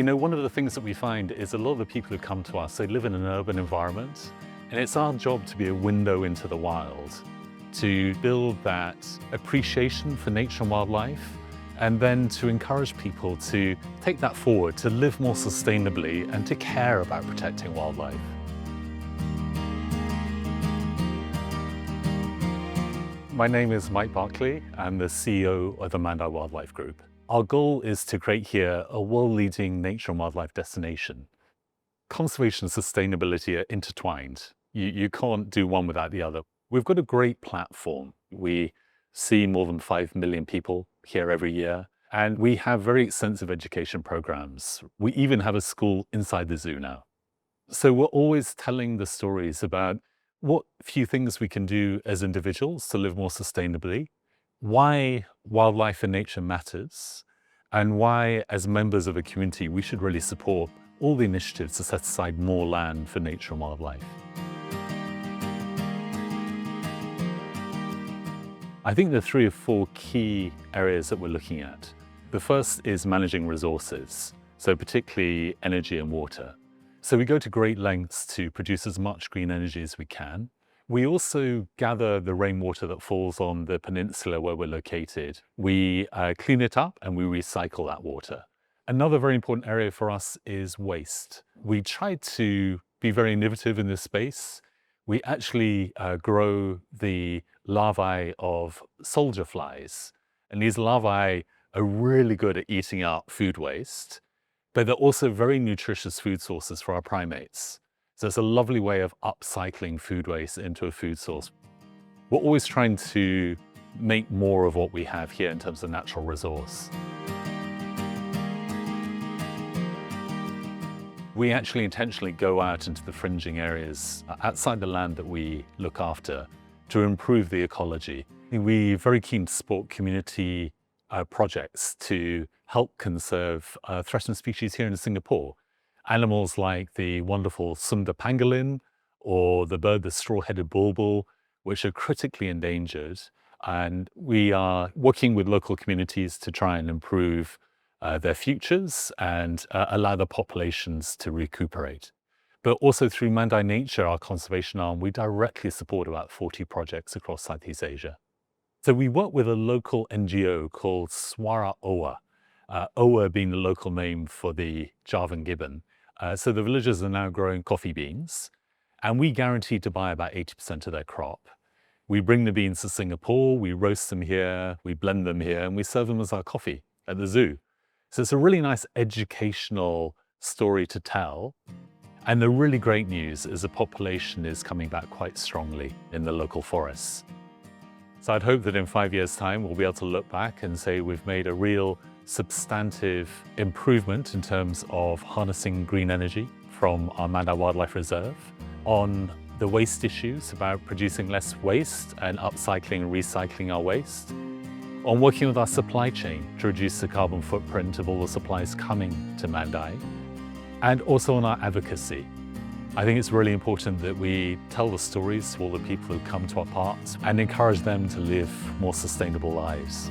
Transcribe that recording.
You know, one of the things that we find is a lot of the people who come to us, they live in an urban environment, and it's our job to be a window into the wild, to build that appreciation for nature and wildlife, and then to encourage people to take that forward, to live more sustainably and to care about protecting wildlife. My name is Mike Barclay. I'm the CEO of the Mandai Wildlife Group. Our goal is to create here a world-leading nature and wildlife destination. Conservation and sustainability are intertwined. You can't do one without the other. We've got a great platform. We see more than 5 million people here every year, and we have very extensive education programs. We even have a school inside the zoo now. So we're always telling the stories about what few things we can do as individuals to live more sustainably, why wildlife and nature matters, and why, as members of a community, we should really support all the initiatives to set aside more land for nature and wildlife. I think there are 3 or 4 key areas that we're looking at. The first is managing resources, so particularly energy and water. So we go to great lengths to produce as much green energy as we can. We also gather the rainwater that falls on the peninsula where we're located. We clean it up and we recycle that water. Another very important area for us is waste. We try to be very innovative in this space. We actually grow the larvae of soldier flies. And these larvae are really good at eating up food waste, but they're also very nutritious food sources for our primates. So it's a lovely way of upcycling food waste into a food source. We're always trying to make more of what we have here in terms of natural resource. We actually intentionally go out into the fringing areas outside the land that we look after to improve the ecology. We're very keen to support community projects to help conserve threatened species here in Singapore. Animals like the wonderful Sunda pangolin or the bird, the straw-headed bulbul, which are critically endangered. And we are working with local communities to try and improve their futures and allow the populations to recuperate. But also through Mandai Nature, our conservation arm, we directly support about 40 projects across Southeast Asia. So we work with a local NGO called Swara Owa, Owa being the local name for the Javan gibbon. So the villagers are now growing coffee beans, and we guarantee to buy about 80% of their crop. We bring the beans to Singapore, we roast them here, we blend them here, and we serve them as our coffee at the zoo. So it's a really nice educational story to tell. And the really great news is the population is coming back quite strongly in the local forests. So I'd hope that in 5 years' time, we'll be able to look back and say we've made a real substantive improvement in terms of harnessing green energy from our Mandai Wildlife Reserve, on the waste issues about producing less waste and upcycling and recycling our waste, on working with our supply chain to reduce the carbon footprint of all the supplies coming to Mandai, and also on our advocacy. I think it's really important that we tell the stories to all the people who come to our parks and encourage them to live more sustainable lives.